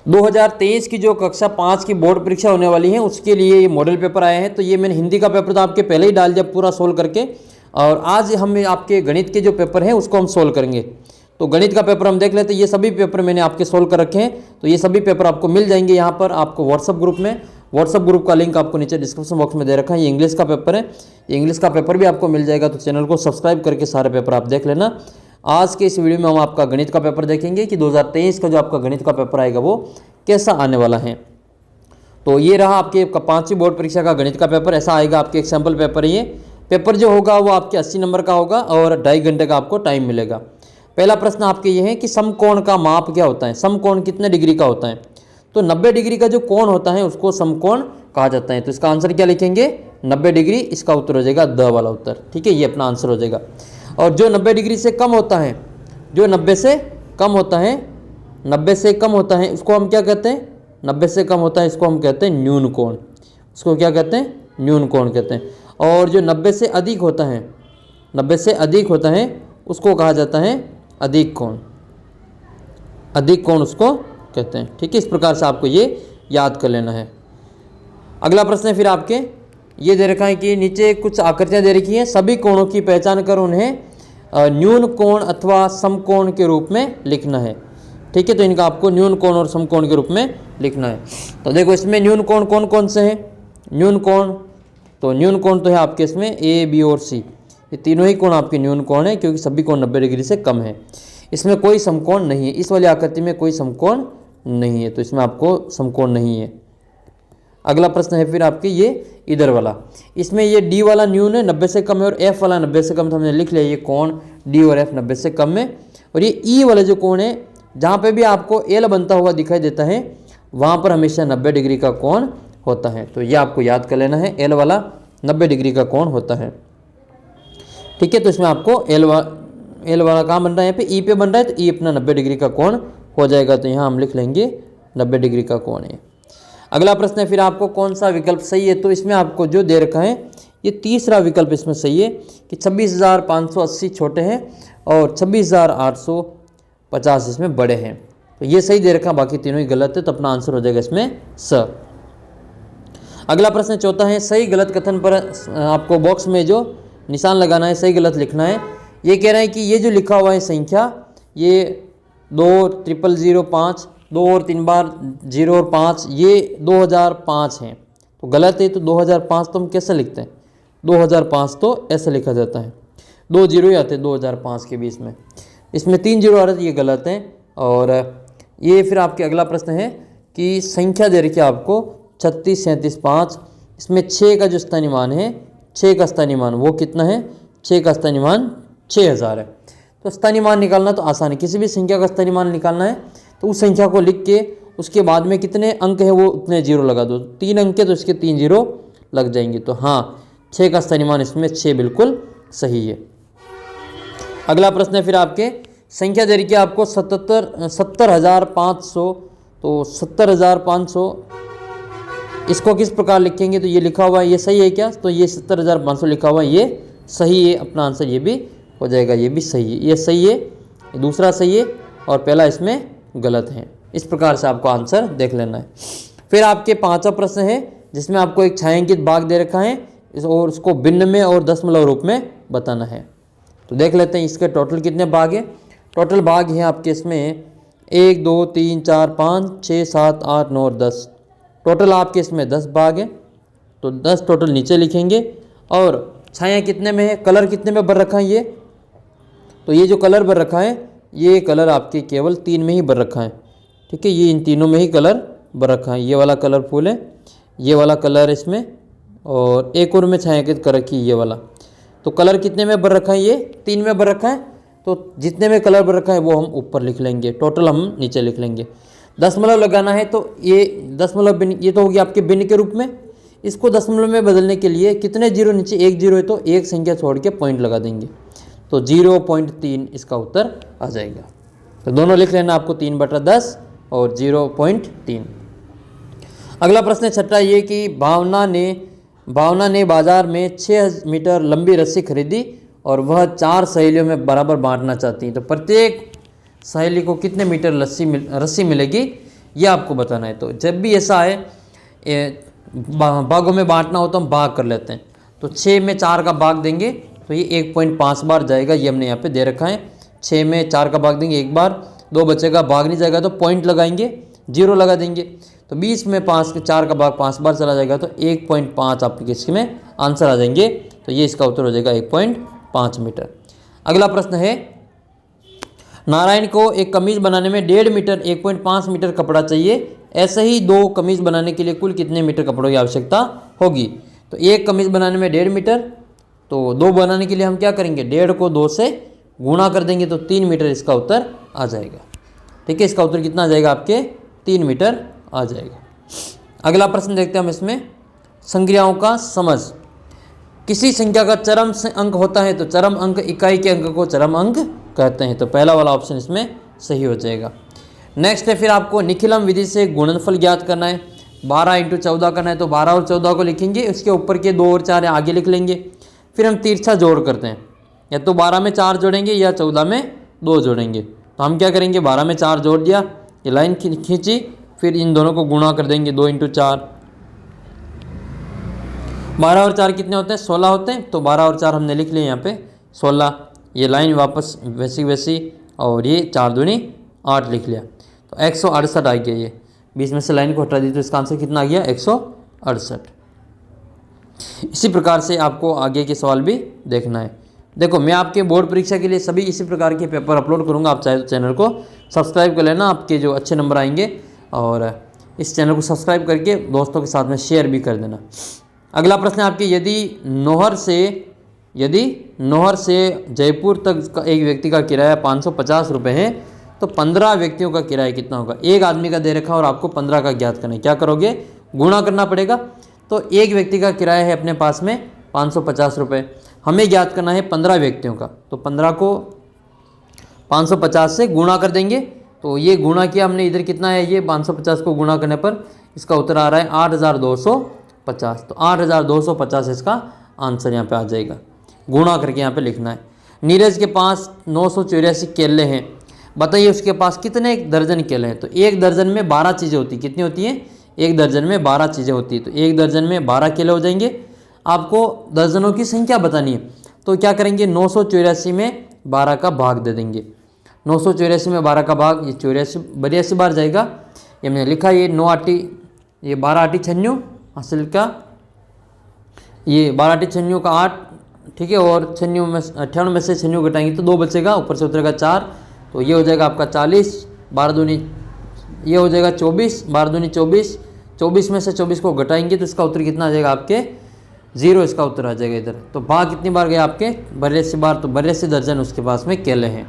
2023 की जो कक्षा 5 की बोर्ड परीक्षा होने वाली है उसके लिए ये मॉडल पेपर आए हैं। तो ये मैंने हिंदी का पेपर तो आपके पहले ही डाल दिया पूरा सोल्व करके, और आज हम आपके गणित के जो पेपर हैं उसको हम सोल्व करेंगे। तो गणित का पेपर हम देख लेते हैं। ये सभी पेपर मैंने आपके सोल्व कर रखे हैं, तो ये सभी पेपर आपको मिल जाएंगे यहाँ पर आपको व्हाट्सअप ग्रुप में। व्हाट्सअप ग्रुप का लिंक आपको नीचे डिस्क्रिप्शन बॉक्स में दे रखा है। ये इंग्लिश का पेपर है, ये इंग्लिश का पेपर भी आपको मिल जाएगा। तो चैनल को सब्सक्राइब करके सारे पेपर आप देख लेना। आज के इस वीडियो में हम आपका गणित का पेपर देखेंगे कि 2023 का जो आपका गणित का पेपर आएगा वो कैसा आने वाला है। तो ये रहा आपके 5वीं बोर्ड परीक्षा का गणित का पेपर, ऐसा आएगा। आपके एग्जाम्पल पेपर है ये। पेपर जो होगा वो आपके 80 नंबर का होगा और 2.5 घंटे का आपको टाइम मिलेगा। पहला प्रश्न आपके ये है कि समकोण का माप क्या होता है, समकोण कितने डिग्री का होता है। तो 90 डिग्री का जो कोण होता है उसको समकोण कहा जाता है। तो इसका आंसर क्या लिखेंगे, 90 डिग्री। इसका उत्तर हो जाएगा द वाला उत्तर, ठीक है, ये अपना आंसर हो जाएगा। और जो 90 डिग्री से कम होता है, जो 90 से कम होता है, 90 से कम होता है उसको हम क्या कहते हैं, 90 से कम होता है इसको हम कहते हैं न्यून कोण। उसको क्या कहते हैं, न्यून कोण कहते हैं। और जो 90 से अधिक होता है, 90 से अधिक होता है उसको कहा जाता है अधिक कोण, अधिक कोण उसको कहते हैं, ठीक है। इस प्रकार से आपको ये याद कर लेना है। अगला प्रश्न है फिर आपके ये दे रखा है कि नीचे कुछ आकृतियां दे रखी हैं, सभी कोणों की पहचान कर उन्हें न्यून कोण अथवा समकोण के रूप में लिखना है, ठीक है। तो इनका आपको न्यून कोण और समकोण के रूप में लिखना है। तो देखो इसमें न्यून कोण कौन कौन से हैं, न्यून कोण, तो न्यून कोण तो है आपके इसमें ए, बी और सी, ये तीनों ही कोण आपके न्यून कोण है क्योंकि सभी कोण 90 डिग्री से कम है। इसमें कोई समकोण नहीं है, इस वाली आकृति में कोई समकोण नहीं है, तो इसमें आपको समकोण नहीं है। अगला प्रश्न है फिर आपके ये इधर वाला, इसमें ये डी वाला न्यून है 90 से कम है और एफ वाला 90 से कम, तो हमने लिख लिया ये कोण डी और एफ 90 से कम है। और ये ई वाला जो कोण है जहाँ पे भी आपको एल बनता हुआ दिखाई देता है वहाँ पर हमेशा 90 डिग्री का कोण होता है। तो ये आपको याद कर लेना है, एल वाला 90 डिग्री का कोण होता है, ठीक है। तो इसमें आपको एल वाला कहाँ बन रहा है, यहाँ पे ई पे बन रहा है, तो ई अपना 90 डिग्री का कोण हो जाएगा। तो यहाँ हम लिख लेंगे 90 डिग्री का कोण है। अगला प्रश्न है फिर आपको कौन सा विकल्प सही है। तो इसमें आपको जो दे रखा है ये तीसरा विकल्प इसमें सही है कि 26,580 छोटे हैं और 26,850 इसमें बड़े हैं। तो ये सही दे रखा, बाकी तीनों ही गलत है, तो अपना आंसर हो जाएगा इसमें स। अगला प्रश्न चौथा है, सही गलत कथन पर आपको बॉक्स में जो निशान लगाना है, सही गलत लिखना है। ये कह रहा है कि ये जो लिखा हुआ है संख्या, ये 2,005, 2 और 3 बार 0 और 5, ये 2005 हैं, तो गलत है। तो 2005 तो हम कैसे लिखते हैं, 2005 तो ऐसे लिखा जाता है, 2 जीरो ही आते हैं 2005 के बीच में, इसमें 3 जीरो आ रहे, ये गलत है। और ये फिर आपके अगला प्रश्न है कि संख्या दे रखी है आपको 36, 37, 5, इसमें 6 का जो स्थानीय मान है, 6 का स्थानीय मान वो कितना है, 6 का स्थानीय मान 6000 है। तो स्थानीय मान निकालना तो आसान है, किसी भी संख्या का स्थानीय मान निकालना है तो उस संख्या को लिख के उसके बाद में कितने अंक है वो उतने जीरो लगा दो, 3 अंक है तो इसके 3 जीरो लग जाएंगे। तो हाँ, 6 का स्थानीय मान इसमें 6 बिल्कुल सही है। अगला प्रश्न है फिर आपके संख्या दे रखी है आपको 70,500, तो 70,500 इसको किस प्रकार लिखेंगे। तो ये लिखा हुआ है, ये सही है क्या, तो ये 70,500 लिखा हुआ है, ये सही है, अपना आंसर ये भी हो जाएगा, ये भी सही है, ये सही है, दूसरा सही है और पहला इसमें गलत है। इस प्रकार से आपको आंसर देख लेना है। फिर आपके 5वां प्रश्न है जिसमें आपको एक छायांकित भाग दे रखा है और उसको भिन्न में और दशमलव रूप में बताना है। तो देख लेते हैं इसके टोटल कितने भाग हैं। टोटल भाग हैं आपके इसमें 1, 2, 3, 4, 5, 6, 7, 8, 9 और 10, टोटल आपके इसमें 10 भाग हैं। तो 10 टोटल नीचे लिखेंगे। और छाया कितने में है, कलर कितने में भर रखा है ये, तो ये जो कलर भर रखा है ये कलर आपके केवल 3 में ही भर रखा है, ठीक है, ये इन तीनों में ही कलर भर रखा है। ये वाला कलरफुल है, ये वाला कलर इसमें, और एक और में छायांकित कर रखी है ये वाला। तो कलर कितने में भर रखा है, ये 3 में भर रखा है। तो जितने में कलर भर रखा है वो हम ऊपर लिख लेंगे, टोटल हम नीचे लिख लेंगे। दशमलव लगाना है तो ये दशमलव भिन्न, ये तो होगी आपके भिन्न के रूप में। इसको दशमलव में बदलने के लिए कितने जीरो नीचे, 1 जीरो है तो एक संख्या छोड़ के पॉइंट लगा देंगे, तो 0.3 इसका उत्तर आ जाएगा। तो दोनों लिख लेना आपको 3/10 और 0.3। अगला प्रश्न छठा ये कि भावना ने बाजार में 6 मीटर लंबी रस्सी खरीदी और वह 4 सहेलियों में बराबर बांटना चाहती है। तो प्रत्येक सहेली को कितने मीटर रस्सी मिलेगी, ये आपको बताना है। तो जब भी ऐसा है भागों में बांटना हो तो हम भाग कर लेते हैं। तो 6 में 4 का भाग देंगे तो ये 1.5 बार जाएगा, ये हमने यहाँ पे दे रखा है। 6 में 4 का भाग देंगे 1 बार, 2 बचेगा, भाग नहीं जाएगा तो पॉइंट लगाएंगे, 0 लगा देंगे। तो 20 में 5 के 4 का भाग 5 बार चला जाएगा तो 1.5 आपके इसमें आंसर आ जाएंगे। तो ये इसका उत्तर हो जाएगा 1.5 मीटर। अगला प्रश्न है, नारायण को एक कमीज बनाने में 1.5 मीटर 1.5 मीटर कपड़ा चाहिए, ऐसे ही 2 कमीज बनाने के लिए कुल कितने मीटर कपड़ों की आवश्यकता होगी। तो एक कमीज बनाने में 1.5 मीटर, तो 2 बनाने के लिए हम क्या करेंगे, 1.5 को 2 से गुणा कर देंगे तो 3 मीटर इसका उत्तर आ जाएगा। ठीक है, इसका उत्तर कितना आ जाएगा आपके 3 मीटर आ जाएगा। अगला प्रश्न देखते हैं हम इसमें, संज्ञाओं का समझ। किसी संख्या का चरम अंक होता है तो चरम अंक इकाई के अंक को चरम अंक कहते हैं। तो पहला वाला ऑप्शन इसमें सही हो जाएगा। नेक्स्ट है फिर आपको निखिलम विधि से गुणनफल ज्ञात करना है। 12 × 14 करना है तो 12 और 14 को लिखेंगे, उसके ऊपर के 2 और 4 आगे लिख लेंगे। फिर हम तिरछा जोड़ करते हैं, या तो 12 में 4 जोड़ेंगे या 14 में 2 जोड़ेंगे। तो हम क्या करेंगे, 12 में 4 जोड़ दिया, ये लाइन खींची, फिर इन दोनों को गुणा कर देंगे 2 × 4। 12 और 4 कितने होते हैं, 16 होते हैं। तो 12 और 4 हमने लिख लिए यहाँ पे 16, ये लाइन वापस वैसी वैसी, और ये 4 दूनी 8 लिख लिया। तो 168 आ गया। ये 20 में से लाइन को हटा दी तो इसका आंसर कितना आ गया, 168। इसी प्रकार से आपको आगे के सवाल भी देखना है। देखो, मैं आपके बोर्ड परीक्षा के लिए सभी इसी प्रकार के पेपर अपलोड करूंगा। आप चाहे तो चैनल को सब्सक्राइब कर लेना, आपके जो अच्छे नंबर आएंगे, और इस चैनल को सब्सक्राइब करके दोस्तों के साथ में शेयर भी कर देना। अगला प्रश्न है आपके, यदि नौहर से जयपुर तक का एक व्यक्ति का किराया 550 रुपये है तो 15 व्यक्तियों का किराया कितना होगा। एक आदमी का दे रखा और आपको 15 का ज्ञात करना है। क्या करोगे, गुणा करना पड़ेगा। तो एक व्यक्ति का किराया है अपने पास में 550 रुपये, हमें ज्ञात करना है 15 व्यक्तियों का। तो 15 को 550 से गुणा कर देंगे। तो ये गुणा किया हमने, इधर कितना है, ये 550 को गुणा करने पर इसका उत्तर आ रहा है 8250। तो 8250 इसका आंसर यहाँ पे आ जाएगा। गुणा करके यहाँ पे लिखना है। नीरज के पास 984 केले हैं, बताइए उसके पास कितने दर्जन केले हैं। तो एक दर्जन में 12 चीज़ें होती, कितनी होती हैं, एक दर्जन में 12 चीज़ें होती है। तो एक दर्जन में 12 केले हो जाएंगे। आपको दर्जनों की संख्या बतानी है, तो क्या करेंगे, 984 में 12 का भाग दे देंगे। 984 में 12 का भाग, ये 82 बार जाएगा। ये हमने लिखा, ये 9 आटी, ये 12 आटी 96 हासिल का, ये 12 आटी 96 का 8, ठीक है। और 98 में से 96 घटाएंगे तो 2 बचेगा, ऊपर से उतरेगा 4, तो ये हो जाएगा आपका 40। 12 दूनी ये हो जाएगा 24, 12 दूनी 24। 24 में से 24 को घटाएंगे तो इसका उत्तर कितना आ जाएगा आपके 0, इसका उत्तर आ जाएगा इधर। तो भाग कितनी बार गया आपके 82 बार, तो 82 दर्जन उसके पास में केले हैं।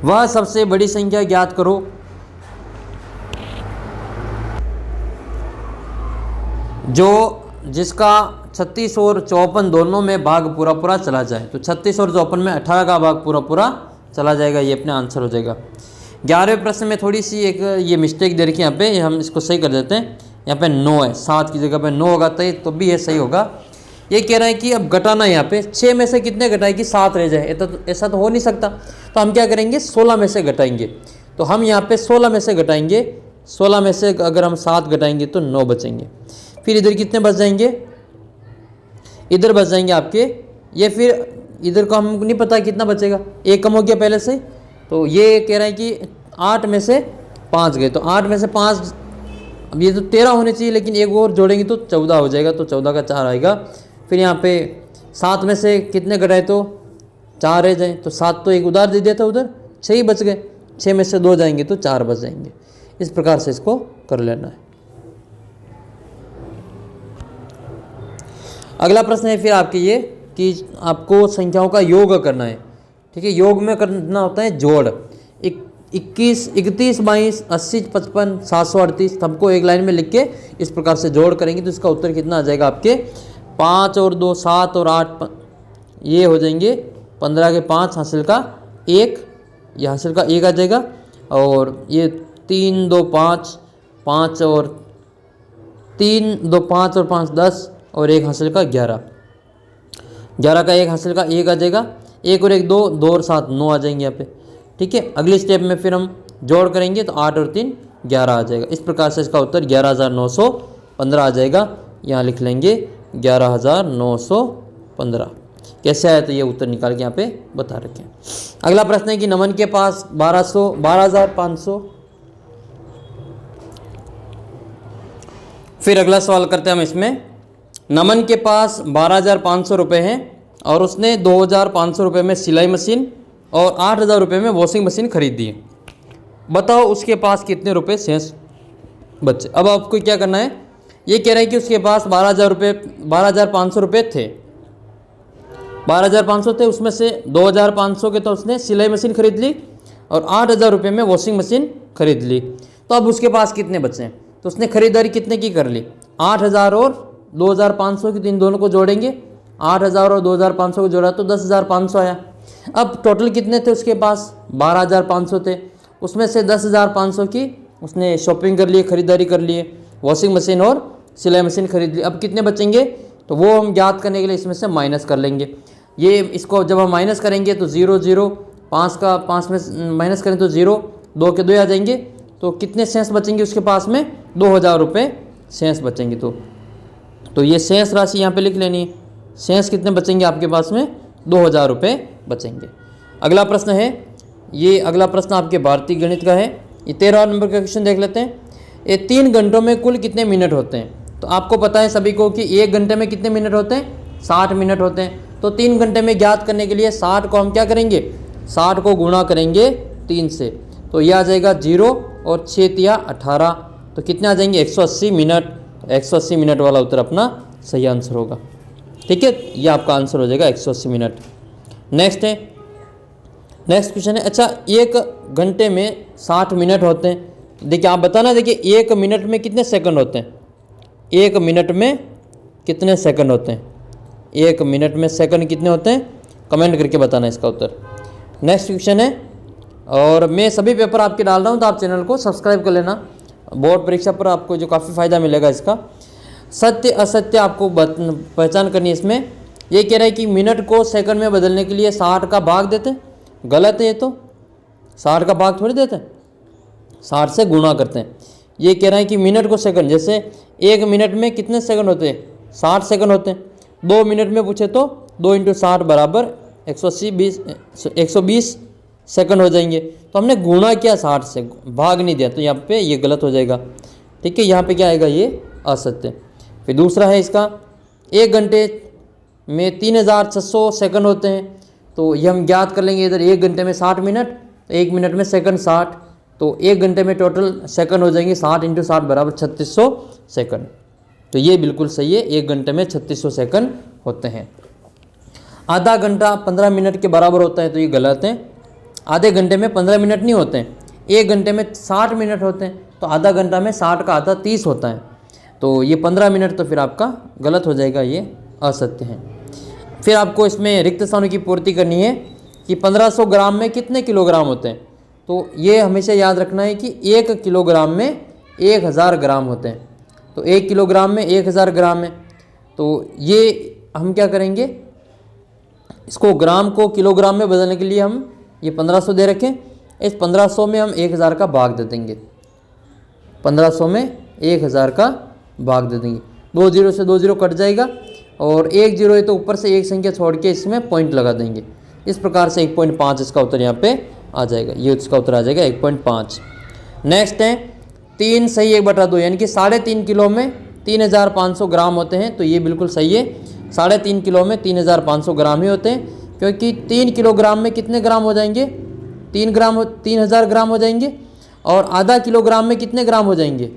वह सबसे बड़ी संख्या ज्ञात करो जिसका 36 और 54 दोनों में भाग पूरा पूरा चला जाए। तो 36 और 54 में 18 का भाग पूरा पूरा चला जाएगा, ये अपने आंसर हो जाएगा। 11वें प्रश्न में थोड़ी सी एक ये मिस्टेक दे रखी है यहाँ पे, हम इसको सही कर देते हैं। यहाँ पे 9 है, 7 की जगह पे 9 होगा तो भी ये सही होगा। ये कह रहा है कि अब घटाना है, यहाँ पे 6 में से कितने घटाए कि 7 रह जाए, ऐसा तो हो नहीं सकता। तो हम क्या करेंगे, 16 में से घटाएंगे। तो हम यहाँ पे 16 में से घटाएंगे, 16 में से अगर हम 7 घटाएंगे तो 9 बचेंगे। फिर इधर कितने बच जाएंगे, इधर बच जाएंगे आपके, ये फिर इधर को हम नहीं पता कितना बचेगा, 1 कम हो गया पहले से। तो ये कह रहा है कि 8 में से 5 गए, तो 8 में से 5, अब ये तो 13 होने चाहिए, लेकिन एक और जोड़ेंगे तो 14 हो जाएगा, तो 14 का 4 आएगा। फिर यहाँ पे 7 में से कितने घटाए तो 4 रह जाए, तो 7 तो एक उधार दे दिया था, उधर 6 ही बच गए। 6 में से 2 जाएंगे तो 4 बच जाएंगे। इस प्रकार से इसको कर लेना है। अगला प्रश्न है फिर आपके ये कि आपको संख्याओं का योग करना है। ठीक है, योग में करना होता है जोड़। 21, 31, 22, 80, 55, 738 सबको एक लाइन में लिख के इस प्रकार से जोड़ करेंगे तो इसका उत्तर कितना आ जाएगा आपके 5 और 2 7 और 8 ये हो जाएंगे 15 के 5 हासिल का 1, ये हासिल का 1 आ जाएगा। और ये 3 2 5 5 और 3 2 5 और 5 10 और 1 हासिल का 11, 11 का 1 हासिल का 1 आ जाएगा। 1 और 1 2 और 7 9 आ जाएंगे यहाँ पे। ठीक है, अगले स्टेप में फिर हम जोड़ करेंगे तो 8 और 3 11 आ जाएगा। इस प्रकार से इसका उत्तर 11,915 आ जाएगा। यहाँ लिख लेंगे 11,915। कैसे आया तो ये उत्तर निकाल के यहाँ पे बता रखें। अगला प्रश्न है कि नमन के पास 12,500। फिर अगला सवाल करते हैं हम इसमें। नमन के पास 12,500 रुपये हैं और उसने 2,500 रुपये में सिलाई मशीन और 8,000 रुपये में वॉशिंग मशीन खरीदी है। बताओ उसके पास कितने रुपये शेष बचे। अब आपको क्या करना है, ये कह रहे हैं कि उसके पास 12,500 रुपये थे। 12,500 थे, उसमें से 2,500 के तो उसने सिलाई मशीन खरीद ली और 8,000 रुपये में वॉशिंग मशीन खरीद ली। तो अब उसके पास कितने बचे हैं, तो उसने खरीदारी कितने की कर ली, 8,000 और 2,500 की। तो इन दोनों को जोड़ेंगे, 8,000 और 2,500 को जोड़ा तो 10,500 आया। अब टोटल कितने थे उसके पास, 12,500 थे, उसमें से 10,500 की उसने शॉपिंग कर लिए, खरीदारी कर लिए, वॉशिंग मशीन और सिलाई मशीन खरीद ली। अब कितने बचेंगे, तो वो हम ज्ञात करने के लिए इसमें से माइनस कर लेंगे। ये इसको जब हम माइनस करेंगे तो 0 0, 5 का 5 में माइनस करें तो 0, 2 के 2 आ जाएंगे। तो कितने शेष बचेंगे उसके पास में, 2,000 रुपये शेष बचेंगे। तो ये शेष राशि यहाँ पे लिख लेनी है। शेष कितने बचेंगे आपके पास में, 2,000 रुपये बचेंगे। अगला प्रश्न है, ये अगला प्रश्न आपके भारतीय गणित का है। ये 13 नंबर का क्वेश्चन देख लेते हैं। ये 3 घंटों में कुल कितने मिनट होते हैं। तो आपको पता है सभी को कि 1 घंटे में कितने मिनट होते हैं, 60 मिनट होते हैं। तो 3 घंटे में ज्ञात करने के लिए 60 को हम क्या करेंगे, 60 को गुणा करेंगे 3 से। तो यह आ जाएगा 0 और 6 तिया 18। तो कितने आ जाएंगे, 180 मिनट। 180 मिनट वाला उत्तर अपना सही आंसर होगा। ठीक है, ये आपका आंसर हो जाएगा 180 मिनट। नेक्स्ट क्वेश्चन है, अच्छा 1 घंटे में 60 मिनट होते हैं। देखिए आप बताना, देखिए 1 मिनट में कितने सेकंड होते हैं, 1 मिनट में कितने सेकंड होते हैं, 1 मिनट में सेकंड कितने होते हैं, कमेंट करके बताना इसका उत्तर। नेक्स्ट क्वेश्चन है, और मैं सभी पेपर आपके डाल रहा हूँ तो आप चैनल को सब्सक्राइब कर लेना। बोर्ड परीक्षा पर आपको जो काफ़ी फ़ायदा मिलेगा इसका। सत्य असत्य आपको पहचान करनी है इसमें। ये कह रहा है कि मिनट को सेकंड में बदलने के लिए 60 का भाग देते हैं। गलत है ये, तो 60 का भाग थोड़ी देते हैं, 60 से गुणा करते हैं। ये कह रहा है कि मिनट को सेकंड, जैसे 1 मिनट में कितने सेकंड होते हैं, 60 सेकंड होते हैं। 2 मिनट में पूछे तो 2 × 60 बराबर 120 सेकंड हो जाएंगे। तो हमने गुणा किया 60 से, भाग नहीं दिया, तो यहाँ पे ये गलत हो जाएगा। ठीक है, यहाँ पे क्या आएगा, ये असत्य। फिर दूसरा है इसका, 1 घंटे में 3,600 सेकंड होते हैं। तो ये हम ज्ञात कर लेंगे, इधर 1 घंटे में 60 मिनट, तो 1 मिनट में सेकंड 60, तो 1 घंटे में टोटल सेकंड हो जाएंगे 60 × 60 बराबर 3600 सेकंड। तो ये बिल्कुल सही है, 1 घंटे में 3600 सेकंड होते हैं। आधा घंटा 15 मिनट के बराबर होता है, तो ये गलत है। आधे घंटे में 15 मिनट नहीं होते हैं, 1 घंटे में 60 मिनट होते हैं। तो आधा घंटा में 60 का आधा 30 होता है, तो ये 15 मिनट तो फिर आपका गलत हो जाएगा, ये असत्य है। फिर आपको इसमें रिक्त स्थानों की पूर्ति करनी है कि 1500 ग्राम में कितने किलोग्राम होते हैं। तो ये हमेशा याद रखना है कि 1 किलोग्राम में 1000 ग्राम होते हैं। तो 1 किलोग्राम में 1000 ग्राम है। तो ये हम क्या करेंगे, इसको ग्राम को किलोग्राम में बदलने के लिए हम ये 1500 दे रखें, इस 1500 में हम 1000 का भाग दे देंगे। 1500 में 1000 का भाग दे देंगे। 2 0 से 2 0 कट जाएगा और 1 0 है तो ऊपर से एक संख्या छोड़ के इसमें पॉइंट लगा देंगे। इस प्रकार से 1.5 इसका उत्तर यहाँ पे आ जाएगा। ये इसका उत्तर आ जाएगा 1.5। नेक्स्ट है 3 सही 1/2, यानी कि 3.5 किलो में 3500 ग्राम होते हैं। तो ये बिल्कुल सही है, 3.5 किलो में 3500 ग्राम ही होते हैं, क्योंकि 3 किलोग्राम में कितने ग्राम हो जाएंगे, 3000 ग्राम हो जाएंगे। और आधा किलोग्राम में कितने ग्राम हो जाएंगे,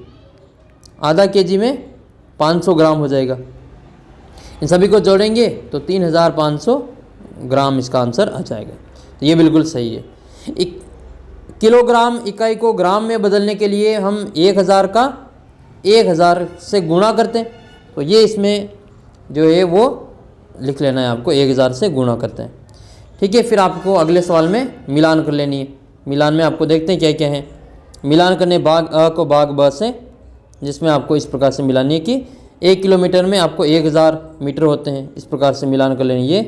आधा केजी में 500 ग्राम हो जाएगा। इन सभी को जोड़ेंगे तो 3500 ग्राम इसका आंसर आ जाएगा। तो ये बिल्कुल सही है। किलोग्राम इकाई को ग्राम में बदलने के लिए हम 1000 का 1000 से गुणा करते हैं। तो ये इसमें जो है वो लिख लेना है आपको, 1000 से गुणा करते हैं। ठीक है, फिर आपको अगले सवाल में मिलान कर लेनी है। मिलान में आपको देखते हैं क्या क्या है। मिलान करने भाग अ को भाग ब से, जिसमें आपको इस प्रकार से मिलानी है कि 1 किलोमीटर में आपको 1000 मीटर होते हैं। इस प्रकार से मिलान कर लेनी है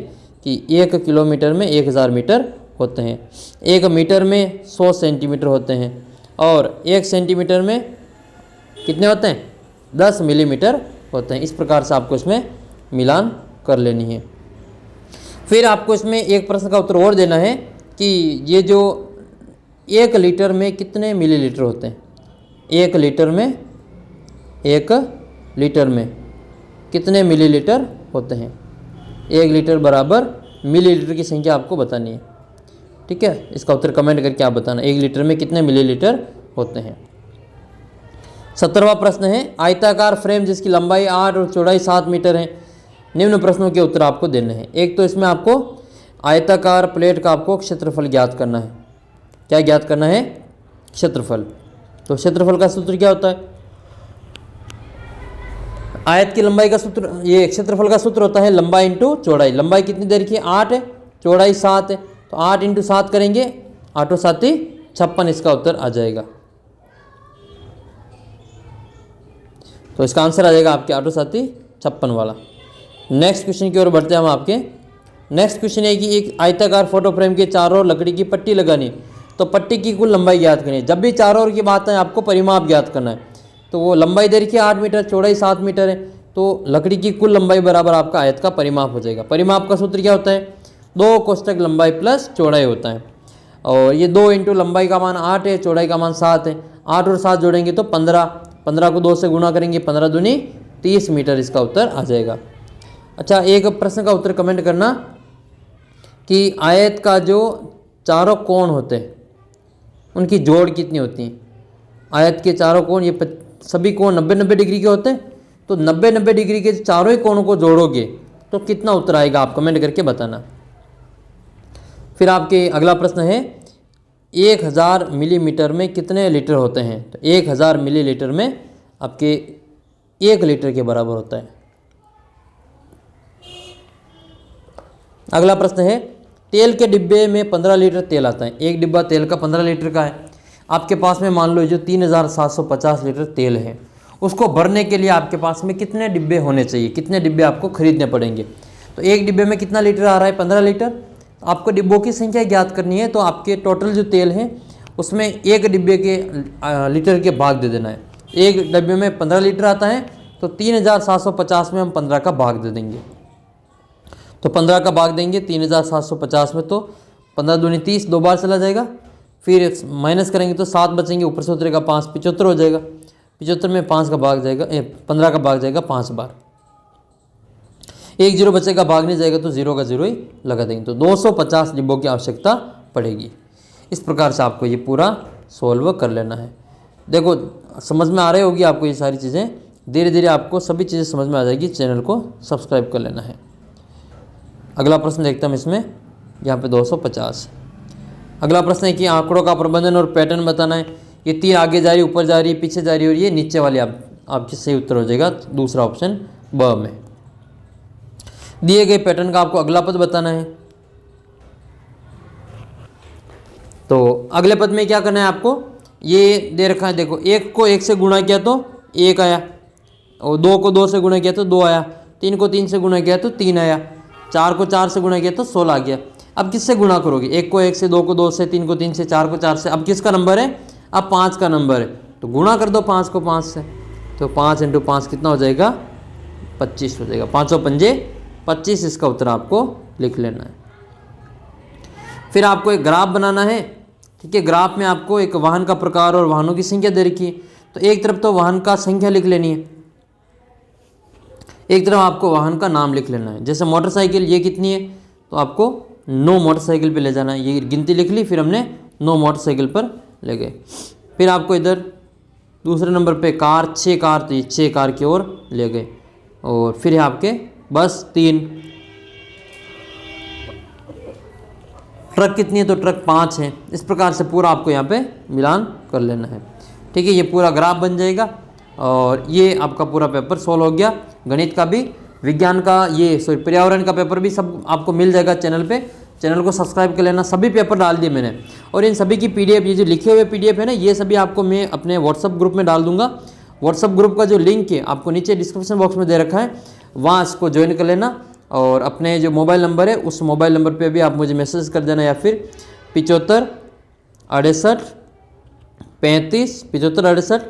कि 1 किलोमीटर में 1000 मीटर होते हैं। 1 मीटर में 100 सेंटीमीटर होते हैं। और 1 सेंटीमीटर में कितने होते हैं? 10 मिलीमीटर होते हैं। इस प्रकार से आपको इसमें मिलान कर लेनी है। फिर आपको इसमें एक प्रश्न का उत्तर और देना है कि ये जो 1 लीटर में कितने मिलीलीटर होते हैं? 1 लीटर में कितने मिलीलीटर होते हैं? 1 लीटर बराबर मिलीलीटर की संख्या आपको बतानी है। ठीक है, इसका उत्तर कमेंट करके आप बताना 1 लीटर में कितने मिलीलीटर होते हैं। 17वां प्रश्न है, आयताकार फ्रेम जिसकी लंबाई 8 और चौड़ाई 7 मीटर है, निम्न प्रश्नों के उत्तर आपको देने हैं। एक तो इसमें आपको आयताकार प्लेट का आपको क्षेत्रफल ज्ञात करना है। क्या ज्ञात करना है? क्षेत्रफल। तो क्षेत्रफल का सूत्र क्या होता है? आयत की लंबाई का सूत्र, ये क्षेत्रफल का सूत्र होता है लंबाई इंटू चौड़ाई। लंबाई कितनी दे रखी है? 8 है, चौड़ाई 7 है, तो 8 इंटू 7 करेंगे, 8 7 56, इसका उत्तर आ जाएगा। तो इसका आंसर आ जाएगा आपके 8 7 56 वाला। नेक्स्ट क्वेश्चन की ओर बढ़ते हैं हम आपके। नेक्स्ट क्वेश्चन है कि एक आयताकार फोटो फ्रेम के चारों ओर लकड़ी की पट्टी लगानी है, तो पट्टी की कुल लंबाई ज्ञात करनी है। जब भी चारों ओर की बात है आपको परिमाप ज्ञात करना है। तो वो लंबाई दे रखी है 8 मीटर, चौड़ाई 7 मीटर है, तो लकड़ी की कुल लंबाई बराबर आपका आयत का परिमाप हो जाएगा। परिमाप का सूत्र क्या होता है? 2 कोष्टक लंबाई प्लस चौड़ाई होता है। और ये 2 इंटू लंबाई का मान 8 है, चौड़ाई का मान 7 है, 8 और 7 जोड़ेंगे तो 15, 15 को 2 से गुणा करेंगे, 15 दूनी 30 मीटर, इसका उत्तर आ जाएगा। अच्छा, एक प्रश्न का उत्तर कमेंट करना कि आयत का जो चारों कोण होते हैं उनकी जोड़ कितनी होती है? आयत के चारों कोण, ये सभी कोण 90-90 डिग्री के होते हैं, तो 90-90 डिग्री के चारों ही कोणों को जोड़ोगे तो कितना उत्तर आएगा? आप कमेंट करके बताना। फिर आपके अगला प्रश्न है, 1000 मिलीमीटर में कितने लीटर होते हैं? तो 1000 मिलीलीटर में आपके 1 लीटर के बराबर होता है। अगला प्रश्न है, तेल के डिब्बे में 15 लीटर तेल आता है। एक डिब्बा तेल का 15 लीटर का है। आपके पास में मान लो जो 3750 लीटर तेल है, उसको भरने के लिए आपके पास में कितने डिब्बे होने चाहिए? कितने डिब्बे आपको खरीदने पड़ेंगे? तो एक डिब्बे में कितना लीटर आ रहा है? 15 लीटर। आपको डिब्बों की संख्या ज्ञात करनी है, तो आपके टोटल जो तेल है उसमें एक डिब्बे के लीटर के भाग दे देना है। एक डिब्बे में 15 लीटर आता है, तो 3750 में हम 15 का भाग दे देंगे। तो 15 का भाग देंगे 3750 में, तो 15 दूनी 30, 2 बार चला जाएगा। फिर माइनस करेंगे तो 7 बचेंगे, ऊपर से उतरेगा 5, 75 हो जाएगा। 75 में 5 का भाग जाएगा, 15 का भाग जाएगा 5 बार। एक जीरो बचेगा, भाग नहीं जाएगा, तो 0 का 0 ही लगा देंगे। तो 250 डिब्बों की आवश्यकता पड़ेगी। इस प्रकार से आपको ये पूरा सोल्व कर लेना है। देखो, समझ में आ रही होगी आपको ये सारी चीज़ें। धीरे धीरे आपको सभी चीज़ें समझ में आ जाएगी। चैनल को सब्सक्राइब कर लेना है। अगला प्रश्न देखते हैं इसमें, यहाँ पे 250। अगला प्रश्न है कि आंकड़ों का प्रबंधन और पैटर्न बताना है। ये 3 आगे जा रही, ऊपर जा रही, पीछे जा रही, और ये नीचे वाली आपके सही उत्तर हो जाएगा दूसरा ऑप्शन ब में। दिए गए पैटर्न का आपको अगला पद बताना है। तो अगले पद में क्या करना है आपको? ये दे रखा है, देखो, 1 को 1 से गुणा किया तो 1 आया, और 2 को 2 से गुणा किया तो 2 आया, 3 को 3 से गुणा किया तो 3 आया, 4 को 4 से गुणा किया तो 16 आ गया। अब किससे गुणा करोगे? 1 को 1 से, 2 को 2 से, 3 को 3 से, 4 को 4 से। अब किसका नंबर है? अब 5 का नंबर है, तो गुणा कर दो 5 को 5 से। तो 5 इंटू 5 कितना हो जाएगा? 25 हो जाएगा। 5 पंजे 25, इसका उत्तर आपको लिख लेना है। फिर आपको एक ग्राफ बनाना है। ठीक है, ग्राफ में आपको एक वाहन का प्रकार और वाहनों की संख्या दे रखी है। तो एक तरफ तो वाहन का संख्या लिख लेनी है, एक तरफ आपको वाहन का नाम लिख लेना है। जैसे मोटरसाइकिल, ये कितनी है? तो आपको 9 मोटरसाइकिल पे ले जाना है। ये गिनती लिख ली, फिर हमने 9 मोटरसाइकिल पर ले गए। फिर आपको इधर दूसरे नंबर पे कार, 6 कार, तो ये 6 कार की ओर ले गए। और फिर है आपके बस 3। ट्रक कितनी है? तो ट्रक 5 है। इस प्रकार से पूरा आपको यहाँ पे मिलान कर लेना है। ठीक है, ये पूरा ग्राफ बन जाएगा। और ये आपका पूरा पेपर सोल्व हो गया। गणित का भी, विज्ञान का, ये पर्यावरण का पेपर भी सब आपको मिल जाएगा चैनल पे। चैनल को सब्सक्राइब कर लेना। सभी पेपर डाल दिए मैंने, और इन सभी की PDF, ये जो लिखे हुए PDF है ना, ये सभी आपको मैं अपने व्हाट्सअप ग्रुप में डाल दूंगा। व्हाट्सअप ग्रुप का जो लिंक है आपको नीचे डिस्क्रिप्शन बॉक्स में दे रखा है, वहाँ इसको ज्वाइन कर लेना। और अपने जो मोबाइल नंबर है उस मोबाइल नंबर पे भी आप मुझे मैसेज कर देना, या फिर 75 68 35 75 68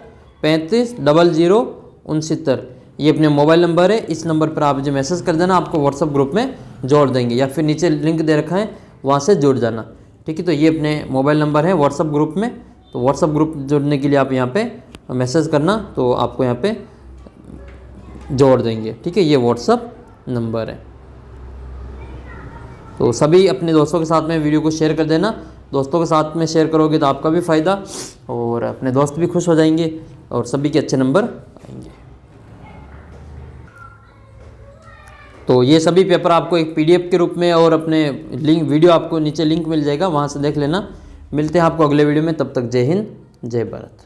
35 0069। ये अपने मोबाइल नंबर है, इस नंबर पर आप मुझे मैसेज कर देना, आपको व्हाट्सअप ग्रुप में जोड़ देंगे, या फिर नीचे लिंक दे रखा है वहाँ से जुड़ जाना। ठीक है, तो ये अपने मोबाइल नंबर है व्हाट्सअप ग्रुप में। तो व्हाट्सअप ग्रुप जुड़ने के लिए आप यहाँ पे मैसेज करना, तो आपको यहाँ पे जोड़ देंगे। ठीक है, ये व्हाट्सअप नंबर है। तो सभी अपने दोस्तों के साथ में वीडियो को शेयर कर देना। दोस्तों के साथ में शेयर करोगे तो आपका भी फ़ायदा, और अपने दोस्त भी खुश हो जाएंगे और सभी के अच्छे नंबर आएंगे। तो ये सभी पेपर आपको एक PDF के रूप में और अपने लिंक वीडियो आपको नीचे लिंक मिल जाएगा, वहाँ से देख लेना। मिलते हैं आपको अगले वीडियो में, तब तक जय हिंद जय भारत।